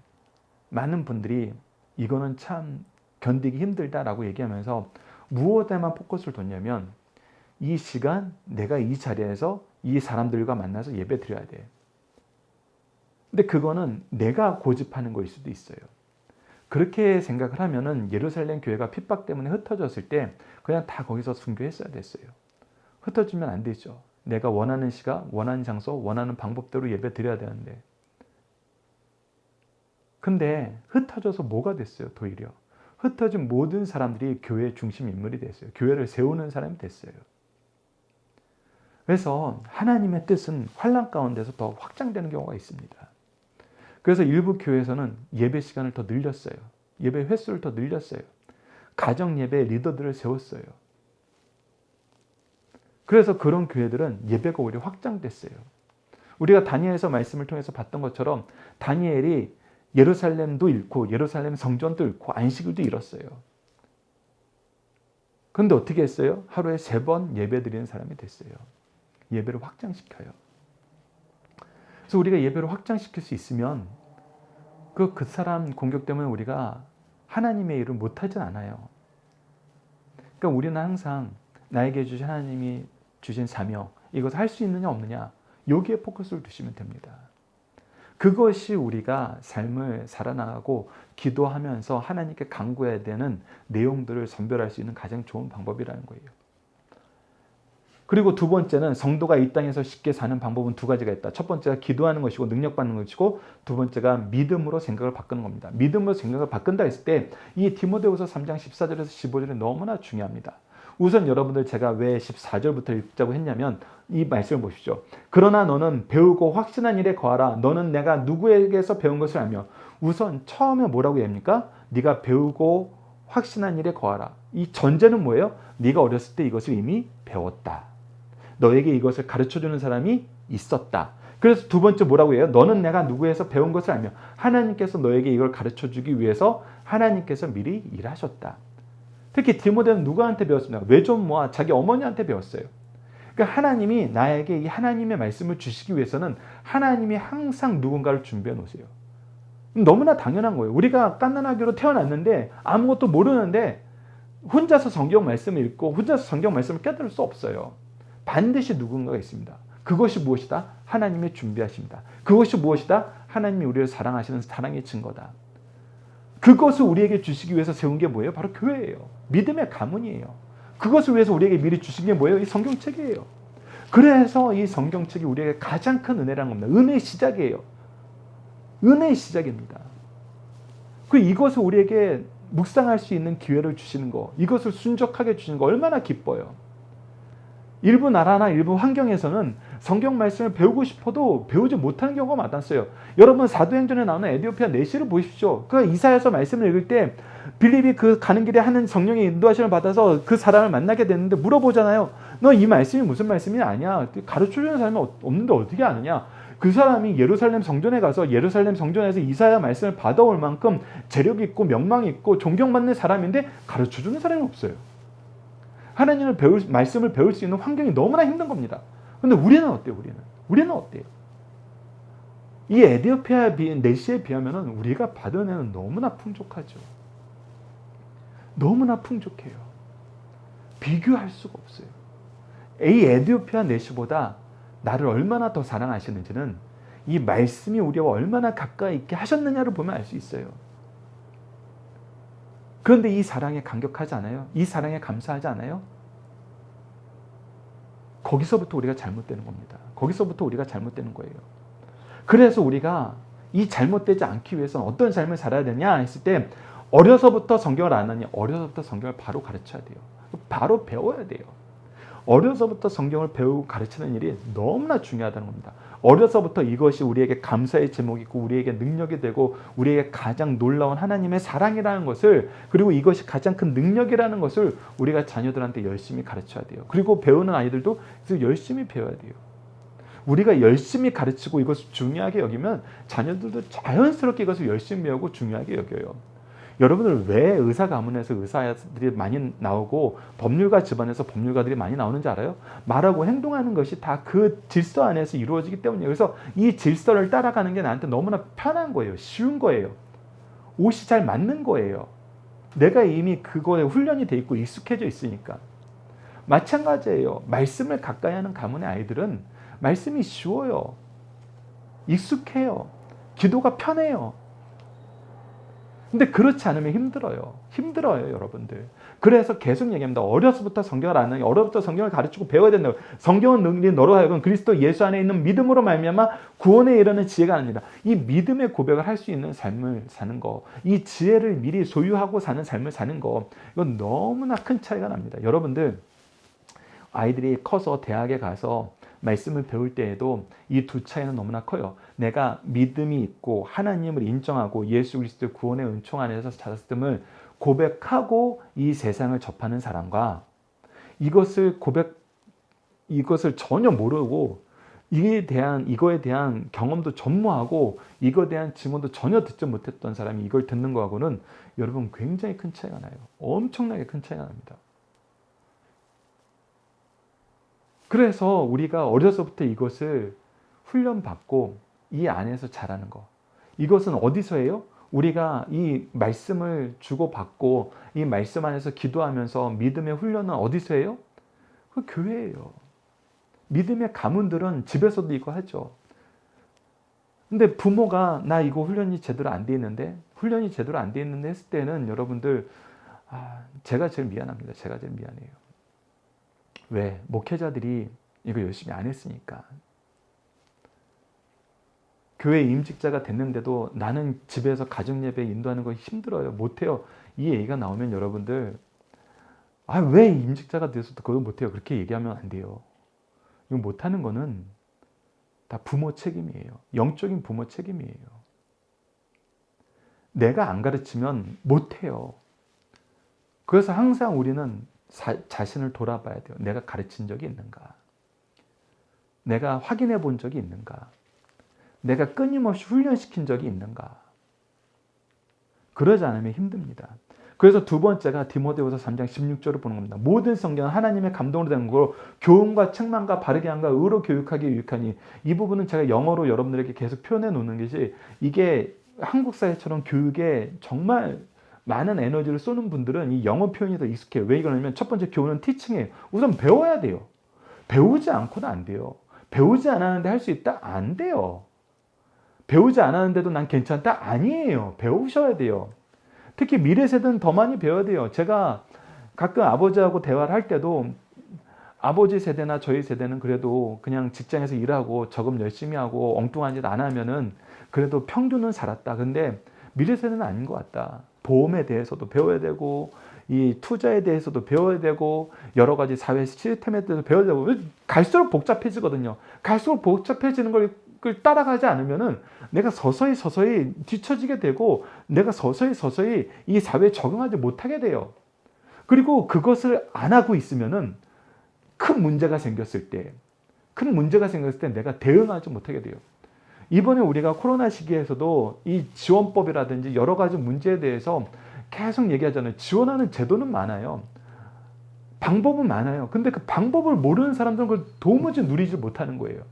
많은 분들이 이거는 참 견디기 힘들다라고 얘기하면서 무엇에만 포커스를 뒀냐면 이 시간 내가 이 자리에서 이 사람들과 만나서 예배 드려야 돼. 근데 그거는 내가 고집하는 거일 수도 있어요. 그렇게 생각을 하면은 예루살렘 교회가 핍박 때문에 흩어졌을 때 그냥 다 거기서 순교했어야 됐어요. 흩어지면 안 되죠. 내가 원하는 시간, 원하는 장소, 원하는 방법대로 예배 드려야 되는데. 근데 흩어져서 뭐가 됐어요? 도리어 흩어진 모든 사람들이 교회의 중심 인물이 됐어요. 교회를 세우는 사람이 됐어요. 그래서 하나님의 뜻은 환난 가운데서 더 확장되는 경우가 있습니다. 그래서 일부 교회에서는 예배 시간을 더 늘렸어요. 예배 횟수를 더 늘렸어요. 가정 예배 리더들을 세웠어요. 그래서 그런 교회들은 예배가 오히려 확장됐어요. 우리가 다니엘서 말씀을 통해서 봤던 것처럼 다니엘이 예루살렘도 잃고 예루살렘 성전도 잃고 안식일도 잃었어요. 그런데 어떻게 했어요? 하루에 3번 예배 드리는 사람이 됐어요. 예배를 확장시켜요. 그래서 우리가 예배를 확장시킬 수 있으면 그 사람 공격 때문에 우리가 하나님의 일을 못하진 않아요. 그러니까 우리는 항상 나에게 주신 하나님이 주신 사명, 이것을 할 수 있느냐 없느냐 여기에 포커스를 두시면 됩니다. 그것이 우리가 삶을 살아나가고 기도하면서 하나님께 간구해야 되는 내용들을 선별할 수 있는 가장 좋은 방법이라는 거예요. 그리고 두 번째는 성도가 이 땅에서 쉽게 사는 방법은 2가지가 있다. 첫 번째가 기도하는 것이고 능력받는 것이고 두 번째가 믿음으로 생각을 바꾸는 겁니다. 믿음으로 생각을 바꾼다 했을 때 이 디모데후서 3장 14절에서 15절이 너무나 중요합니다. 우선 여러분들 제가 왜 14절부터 읽자고 했냐면 이 말씀을 보십시오. 그러나 너는 배우고 확신한 일에 거하라. 너는 내가 누구에게서 배운 것을 알며. 우선 처음에 뭐라고 합니까? 네가 배우고 확신한 일에 거하라. 이 전제는 뭐예요? 네가 어렸을 때 이것을 이미 배웠다. 너에게 이것을 가르쳐주는 사람이 있었다. 그래서 두 번째 뭐라고 해요? 너는 내가 누구에서 배운 것을 알며 하나님께서 너에게 이걸 가르쳐주기 위해서 하나님께서 미리 일하셨다. 특히 디모데는 누구한테 배웠습니까? 외조모와 자기 어머니한테 배웠어요. 그러니까 하나님이 나에게 이 하나님의 말씀을 주시기 위해서는 하나님이 항상 누군가를 준비해 놓으세요. 너무나 당연한 거예요. 우리가 갓난아기로 태어났는데 아무것도 모르는데 혼자서 성경 말씀을 읽고 혼자서 성경 말씀을 깨달을 수 없어요. 반드시 누군가가 있습니다. 그것이 무엇이다? 하나님의 준비하십니다. 그것이 무엇이다? 하나님이 우리를 사랑하시는 사랑의 증거다. 그것을 우리에게 주시기 위해서 세운 게 뭐예요? 바로 교회예요. 믿음의 가문이에요. 그것을 위해서 우리에게 미리 주신 게 뭐예요? 이 성경책이에요. 그래서 이 성경책이 우리에게 가장 큰 은혜라는 겁니다. 은혜의 시작이에요. 은혜의 시작입니다. 이것을 우리에게 묵상할 수 있는 기회를 주시는 거, 이것을 순적하게 주시는 거 얼마나 기뻐요. 일부 나라나 일부 환경에서는 성경 말씀을 배우고 싶어도 배우지 못하는 경우가 많았어요. 여러분 사도행전에 나오는 에디오피아 내시를 보십시오. 그 이사야서 말씀을 읽을 때 빌립이 그 가는 길에 하는 성령의 인도하심을 받아서 그 사람을 만나게 됐는데 물어보잖아요. 너 이 말씀이 무슨 말씀이 아니야? 가르쳐주는 사람이 없는데 어떻게 아느냐? 그 사람이 예루살렘 성전에 가서 예루살렘 성전에서 이사야 말씀을 받아올 만큼 재력 있고 명망 있고 존경받는 사람인데 가르쳐주는 사람이 없어요. 하나님을 말씀을 배울 수 있는 환경이 너무나 힘든 겁니다. 근데 우리는 어때요? 우리는 어때요? 이 에디오피아 내시에 비하면 우리가 받은 애는 너무나 풍족하죠. 너무나 풍족해요. 비교할 수가 없어요. 이 에디오피아 내시보다 나를 얼마나 더 사랑하시는지는 이 말씀이 우리와 얼마나 가까이 있게 하셨느냐를 보면 알 수 있어요. 그런데 이 사랑에 감격하지 않아요? 이 사랑에 감사하지 않아요? 거기서부터 우리가 잘못되는 겁니다. 거기서부터 우리가 잘못되는 거예요. 그래서 우리가 이 잘못되지 않기 위해서는 어떤 삶을 살아야 되냐 했을 때 어려서부터 성경을 안 하니 어려서부터 성경을 바로 가르쳐야 돼요. 바로 배워야 돼요. 어려서부터 성경을 배우고 가르치는 일이 너무나 중요하다는 겁니다. 어려서부터 이것이 우리에게 감사의 제목이고 우리에게 능력이 되고 우리에게 가장 놀라운 하나님의 사랑이라는 것을, 그리고 이것이 가장 큰 능력이라는 것을 우리가 자녀들한테 열심히 가르쳐야 돼요. 그리고 배우는 아이들도 열심히 배워야 돼요. 우리가 열심히 가르치고 이것을 중요하게 여기면 자녀들도 자연스럽게 이것을 열심히 배우고 중요하게 여겨요. 여러분들 왜 의사 가문에서 의사들이 많이 나오고 법률가 집안에서 법률가들이 많이 나오는지 알아요? 말하고 행동하는 것이 다 그 질서 안에서 이루어지기 때문이에요. 그래서 이 질서를 따라가는 게 나한테 너무나 편한 거예요. 쉬운 거예요. 옷이 잘 맞는 거예요. 내가 이미 그거에 훈련이 돼 있고 익숙해져 있으니까. 마찬가지예요. 말씀을 가까이 하는 가문의 아이들은 말씀이 쉬워요. 익숙해요. 기도가 편해요. 근데 그렇지 않으면 힘들어요, 여러분들. 그래서 계속 얘기합니다. 어려서부터 성경을 아는, 어려서부터 성경을 가르치고 배워야 된다고. 성경은 능력이 너로 하여금 그리스도 예수 안에 있는 믿음으로 말미암아 구원에 이르는 지혜가 아닙니다. 이 믿음의 고백을 할 수 있는 삶을 사는 거, 이 지혜를 미리 소유하고 사는 삶을 사는 거, 이건 너무나 큰 차이가 납니다. 여러분들 아이들이 커서 대학에 가서 말씀을 배울 때에도 이 두 차이는 너무나 커요. 내가 믿음이 있고 하나님을 인정하고 예수 그리스도의 구원의 은총 안에서 자랐음을 고백하고 이 세상을 접하는 사람과 이것을 전혀 모르고 이거에 대한 경험도 전무하고 이거에 대한 증언도 전혀 듣지 못했던 사람이 이걸 듣는 거하고는 여러분 굉장히 큰 차이가 나요. 엄청나게 큰 차이가 납니다. 그래서 우리가 어려서부터 이것을 훈련받고 이 안에서 자라는 거. 이것은 어디서 해요? 우리가 이 말씀을 주고받고 이 말씀 안에서 기도하면서 믿음의 훈련은 어디서 해요? 그 교회예요. 믿음의 가문들은 집에서도 이거 하죠. 근데 부모가 나 이거 훈련이 제대로 안 돼 있는데 했을 때는 여러분들 제가 제일 미안합니다. 제가 제일 미안해요. 왜? 목회자들이 이거 열심히 안 했으니까. 교회 임직자가 됐는데도 나는 집에서 가정예배 인도하는 거 힘들어요. 못해요. 이 얘기가 나오면 여러분들 왜 임직자가 돼서도 그걸 못해요. 그렇게 얘기하면 안 돼요. 이거 못하는 거는 다 부모 책임이에요. 영적인 부모 책임이에요. 내가 안 가르치면 못해요. 그래서 항상 우리는 자신을 돌아봐야 돼요. 내가 가르친 적이 있는가? 내가 확인해 본 적이 있는가? 내가 끊임없이 훈련시킨 적이 있는가? 그러지 않으면 힘듭니다. 그래서 두 번째가 디모데후서 3장 16절을 보는 겁니다. 모든 성경은 하나님의 감동으로 된 거로 교훈과 책망과 바르게 함과 의로 교육하기 유익하니, 이 부분은 제가 영어로 여러분들에게 계속 표현해 놓는 것이, 이게 한국 사회처럼 교육에 정말 많은 에너지를 쏘는 분들은 이 영어 표현이 더 익숙해요. 왜 그러냐면 첫 번째 교훈은 티칭이에요. 우선 배워야 돼요. 배우지 않고는 안 돼요. 배우지 않았는데 할 수 있다? 안 돼요. 배우지 않았는데도 난 괜찮다? 아니에요. 배우셔야 돼요. 특히 미래 세대는 더 많이 배워야 돼요. 제가 가끔 아버지하고 대화를 할 때도 아버지 세대나 저희 세대는 그래도 그냥 직장에서 일하고 저금 열심히 하고 엉뚱한 짓 안 하면은 그래도 평균은 살았다. 근데 미래 세대는 아닌 것 같다. 보험에 대해서도 배워야 되고 이 투자에 대해서도 배워야 되고 여러 가지 사회 시스템에 대해서 배워야 되고 갈수록 복잡해지거든요. 갈수록 복잡해지는 걸 따라가지 않으면은 내가 서서히 뒤처지게 되고 내가 서서히 이 사회에 적응하지 못하게 돼요. 그리고 그것을 안 하고 있으면은 큰 문제가 생겼을 때 내가 대응하지 못하게 돼요. 이번에 우리가 코로나 시기에서도 이 지원법이라든지 여러 가지 문제에 대해서 계속 얘기하잖아요. 지원하는 제도는 많아요. 방법은 많아요. 근데 그 방법을 모르는 사람들은 그걸 도무지 누리지 못하는 거예요.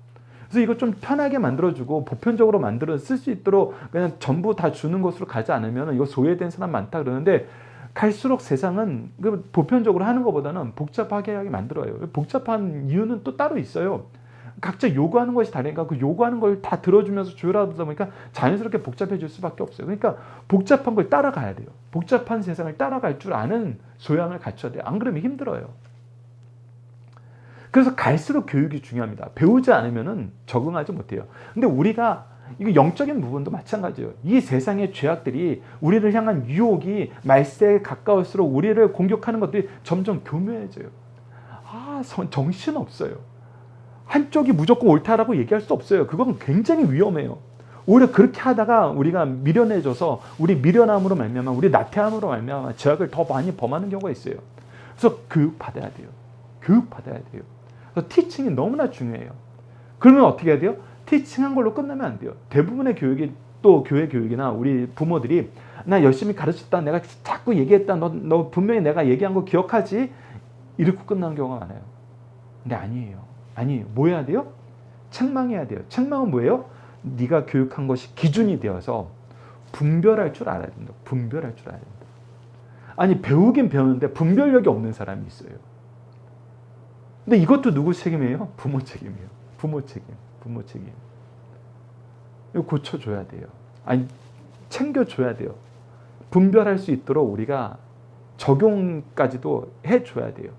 그래서 이거 좀 편하게 만들어주고 보편적으로 만들어 쓸 수 있도록 그냥 전부 다 주는 것으로 가지 않으면 이거 소외된 사람 많다 그러는데 갈수록 세상은 보편적으로 하는 것보다는 복잡하게 하게 만들어요. 복잡한 이유는 또 따로 있어요. 각자 요구하는 것이 다르니까 그 요구하는 걸 다 들어주면서 조율하다 보니까 자연스럽게 복잡해질 수밖에 없어요. 그러니까 복잡한 걸 따라가야 돼요. 복잡한 세상을 따라갈 줄 아는 소양을 갖춰야 돼요. 안 그러면 힘들어요. 그래서 갈수록 교육이 중요합니다. 배우지 않으면 적응하지 못해요. 근데 우리가 이거 영적인 부분도 마찬가지예요. 이 세상의 죄악들이 우리를 향한 유혹이 말세에 가까울수록 우리를 공격하는 것들이 점점 교묘해져요. 정신없어요. 한쪽이 무조건 옳다라고 얘기할 수 없어요. 그건 굉장히 위험해요. 오히려 그렇게 하다가 우리가 미련해져서 우리 미련함으로 말미암아 우리 나태함으로 말미암아 죄악을 더 많이 범하는 경우가 있어요. 그래서 교육받아야 돼요. 교육받아야 돼요. 그래서 티칭이 너무나 중요해요. 그러면 어떻게 해야 돼요? 티칭한 걸로 끝나면 안 돼요. 대부분의 교육이 또 교회 교육이나 우리 부모들이 나 열심히 가르쳤다. 내가 자꾸 얘기했다. 너 분명히 내가 얘기한 거 기억하지? 이렇게 끝나는 경우가 많아요. 근데 아니에요. 뭐 해야 돼요? 책망해야 돼요. 책망은 뭐예요? 네가 교육한 것이 기준이 되어서 분별할 줄 알아야 된다. 분별할 줄 알아야 된다. 아니 배우긴 배우는데 분별력이 없는 사람이 있어요. 근데 이것도 누구 책임이에요? 부모 책임이에요. 부모 책임. 이거 고쳐줘야 돼요. 아니 챙겨줘야 돼요. 분별할 수 있도록 우리가 적용까지도 해줘야 돼요.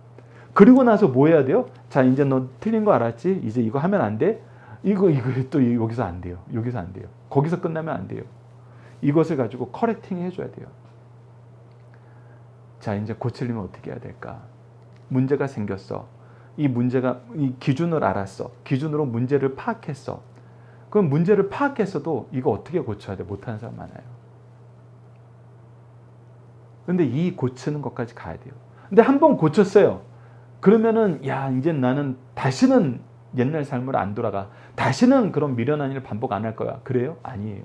그리고 나서 뭐 해야 돼요? 자, 이제 너 틀린 거 알았지? 이제 이거 하면 안 돼? 이거 또 여기서 안 돼요. 여기서 안 돼요. 거기서 끝나면 안 돼요. 이것을 가지고 커렉팅 해줘야 돼요. 자, 이제 고치려면 어떻게 해야 될까? 문제가 생겼어. 이 기준을 알았어. 기준으로 문제를 파악했어. 그럼 문제를 파악했어도 이거 어떻게 고쳐야 돼? 못하는 사람 많아요. 근데 이 고치는 것까지 가야 돼요. 근데 한 번 고쳤어요. 그러면은 이제 나는 다시는 옛날 삶으로 안 돌아가. 다시는 그런 미련한 일을 반복 안 할 거야. 그래요? 아니에요.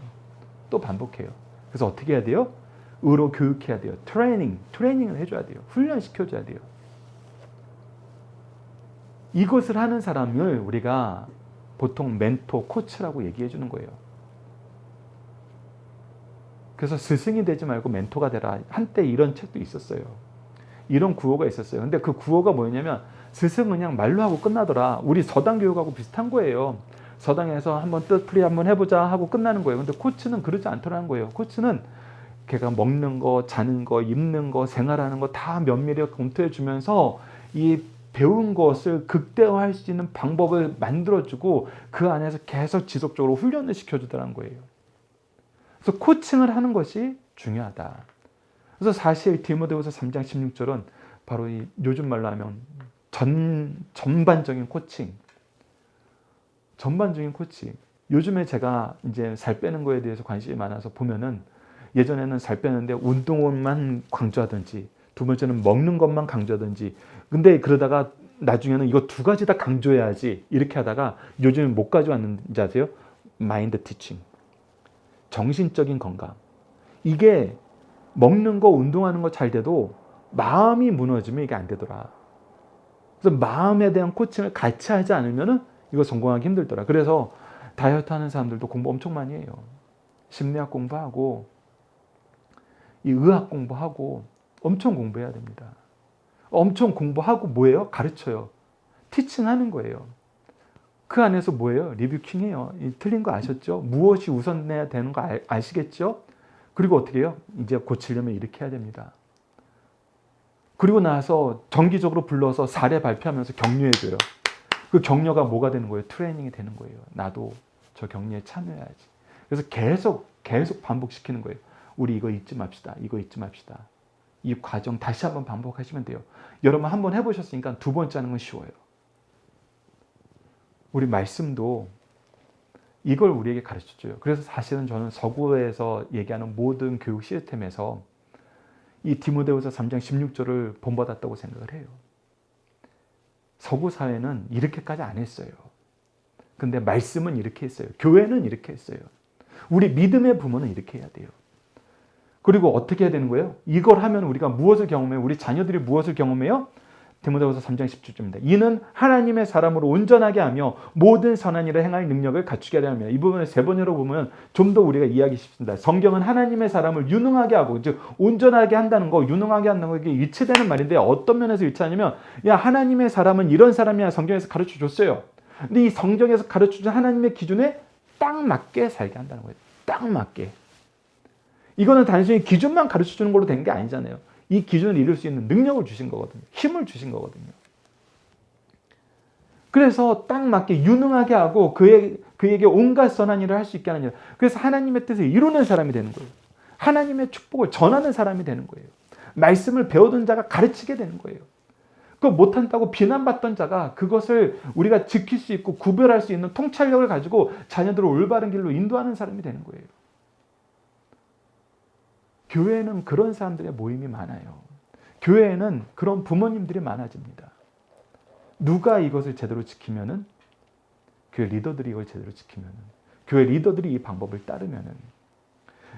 또 반복해요. 그래서 어떻게 해야 돼요? 의로 교육해야 돼요. 트레이닝을 해줘야 돼요. 훈련시켜줘야 돼요. 이것을 하는 사람을 우리가 보통 멘토, 코치라고 얘기해 주는 거예요. 그래서 스승이 되지 말고 멘토가 되라. 한때 이런 책도 있었어요. 이런 구호가 있었어요. 근데 그 구호가 뭐였냐면 스승은 그냥 말로 하고 끝나더라. 우리 서당 교육하고 비슷한 거예요. 서당에서 한번 뜻풀이 한번 해보자 하고 끝나는 거예요. 근데 코치는 그러지 않더라는 거예요. 코치는 걔가 먹는 거, 자는 거, 입는 거, 생활하는 거 다 면밀하게 검토해 주면서 이 배운 것을 극대화할 수 있는 방법을 만들어주고 그 안에서 계속 지속적으로 훈련을 시켜주더라는 거예요. 그래서 코칭을 하는 것이 중요하다. 그래서 사실 디모데후서 3장 16절은 바로 이 요즘 말로 하면 전반적인 코칭. 요즘에 제가 이제 살 빼는 거에 대해서 관심이 많아서 보면은 예전에는 살 빼는데 운동만 강조하든지 두 번째는 먹는 것만 강조하든지 근데 그러다가 나중에는 이거 두 가지 다 강조해야지 이렇게 하다가 요즘 못 가져왔는지 아세요? 마인드 티칭. 정신적인 건강. 이게 먹는 거, 운동하는 거 잘 돼도 마음이 무너지면 이게 안 되더라. 그래서 마음에 대한 코칭을 같이 하지 않으면 이거 성공하기 힘들더라. 그래서 다이어트 하는 사람들도 공부 엄청 많이 해요. 심리학 공부하고 이 의학 공부하고 엄청 공부해야 됩니다. 엄청 공부하고 뭐예요? 가르쳐요. 티칭하는 거예요. 그 안에서 뭐예요? 리뷰킹해요. 틀린 거 아셨죠? 무엇이 우선해야 되는 거 아시겠죠? 그리고 어떻게 해요? 이제 고치려면 이렇게 해야 됩니다. 그리고 나서 정기적으로 불러서 사례 발표하면서 격려해줘요. 그 격려가 뭐가 되는 거예요? 트레이닝이 되는 거예요. 나도 저 격려에 참여해야지. 그래서 계속 반복시키는 거예요. 우리 이거 잊지 맙시다. 이거 잊지 맙시다. 이 과정 다시 한번 반복하시면 돼요. 여러분 한번 해보셨으니까 두 번째 하는 건 쉬워요. 우리 말씀도 이걸 우리에게 가르쳐줘요. 그래서 사실은 저는 서구에서 얘기하는 모든 교육 시스템에서 이 디모데후서 3장 16절을 본받았다고 생각을 해요. 서구 사회는 이렇게까지 안 했어요. 근데 말씀은 이렇게 했어요. 교회는 이렇게 했어요. 우리 믿음의 부모는 이렇게 해야 돼요. 그리고 어떻게 해야 되는 거예요? 이걸 하면 우리가 무엇을 경험해요? 우리 자녀들이 무엇을 경험해요? 디모데후서 3장 17절입니다. 이는 하나님의 사람으로 온전하게 하며 모든 선한 일을 행할 능력을 갖추게 하려 합니다. 이 부분을 세 번으로 보면 좀 더 우리가 이해하기 쉽습니다. 성경은 하나님의 사람을 유능하게 하고, 즉 온전하게 한다는 거, 유능하게 한다는 거, 이게 일치되는 말인데 어떤 면에서 일치하냐면, 야, 하나님의 사람은 이런 사람이야 성경에서 가르쳐 줬어요. 근데 이 성경에서 가르쳐 준 하나님의 기준에 딱 맞게 살게 한다는 거예요. 딱 맞게. 이거는 단순히 기준만 가르쳐 주는 걸로 된 게 아니잖아요. 이 기준을 이룰 수 있는 능력을 주신 거거든요. 힘을 주신 거거든요. 그래서 딱 맞게 유능하게 하고 그에게 온갖 선한 일을 할 수 있게 하는 일. 그래서 하나님의 뜻을 이루는 사람이 되는 거예요. 하나님의 축복을 전하는 사람이 되는 거예요. 말씀을 배우던 자가 가르치게 되는 거예요. 그거 못한다고 비난받던 자가 그것을 우리가 지킬 수 있고 구별할 수 있는 통찰력을 가지고 자녀들을 올바른 길로 인도하는 사람이 되는 거예요. 교회에는 그런 사람들의 모임이 많아요. 교회에는 그런 부모님들이 많아집니다. 누가 이것을 제대로 지키면은, 교회 리더들이 이걸 제대로 지키면은, 교회 리더들이 이 방법을 따르면은.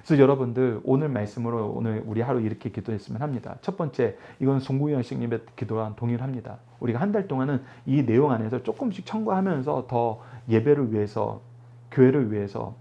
그래서 여러분들 오늘 말씀으로 오늘 우리 하루 이렇게 기도했으면 합니다. 첫 번째, 이건 송구희 형식님의 기도와 동일합니다. 우리가 한 달 동안은 이 내용 안에서 조금씩 첨가하면서 더 예배를 위해서, 교회를 위해서,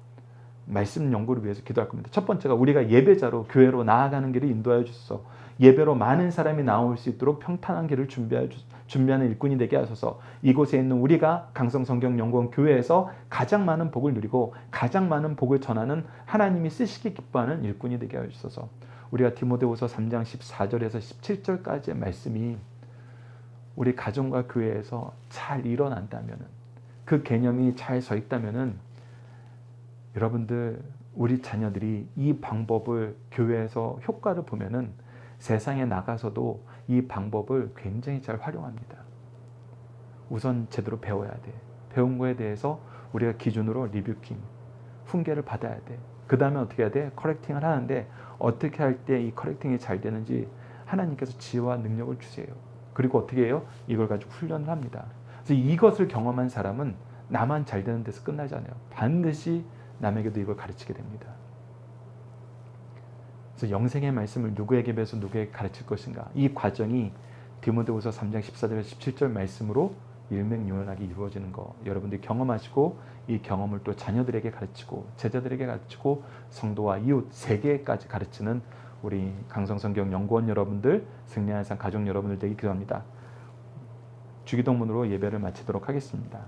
말씀 연구를 위해서 기도할 겁니다. 첫 번째가 우리가 예배자로 교회로 나아가는 길을 인도하여 주소서. 예배로 많은 사람이 나올 수 있도록 평탄한 길을 준비하는 일꾼이 되게 하소서. 이곳에 있는 우리가 강성성경연구원 교회에서 가장 많은 복을 누리고 가장 많은 복을 전하는 하나님이 쓰시기 기뻐하는 일꾼이 되게 하여 주소서. 우리가 디모데후서 3장 14절에서 17절까지의 말씀이 우리 가정과 교회에서 잘 일어난다면, 그 개념이 잘 서 있다면 여러분들, 우리 자녀들이 이 방법을 교회에서 효과를 보면은 세상에 나가서도 이 방법을 굉장히 잘 활용합니다. 우선 제대로 배워야 돼. 배운 거에 대해서 우리가 기준으로 리뷰킹, 훈계를 받아야 돼. 그 다음에 어떻게 해야 돼? 커렉팅을 하는데 어떻게 할 때 이 커렉팅이 잘 되는지 하나님께서 지혜와 능력을 주세요. 그리고 어떻게 해요? 이걸 가지고 훈련을 합니다. 그래서 이것을 경험한 사람은 나만 잘 되는 데서 끝나지 않아요. 반드시 남에게도 이걸 가르치게 됩니다. 그래서 영생의 말씀을 누구에게 배워서 누구에게 가르칠 것인가, 이 과정이 디모데후서 3장 14절 17절 말씀으로 일맥요연하게 이루어지는 거 여러분들이 경험하시고, 이 경험을 또 자녀들에게 가르치고 제자들에게 가르치고 성도와 이웃 세계까지 가르치는 우리 강성성경연구원 여러분들, 승리하는 삶 가족 여러분들 되기 기도합니다. 주기도문으로 예배를 마치도록 하겠습니다.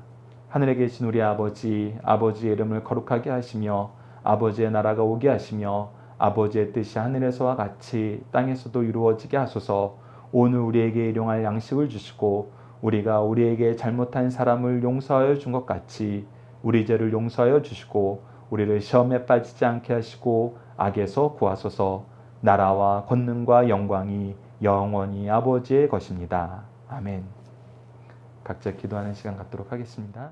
하늘에 계신 우리 아버지, 아버지의 이름을 거룩하게 하시며 아버지의 나라가 오게 하시며 아버지의 뜻이 하늘에서와 같이 땅에서도 이루어지게 하소서. 오늘 우리에게 일용할 양식을 주시고 우리가 우리에게 잘못한 사람을 용서하여 준 것 같이 우리 죄를 용서하여 주시고 우리를 시험에 빠지지 않게 하시고 악에서 구하소서. 나라와 권능과 영광이 영원히 아버지의 것입니다. 아멘. 각자 기도하는 시간 갖도록 하겠습니다.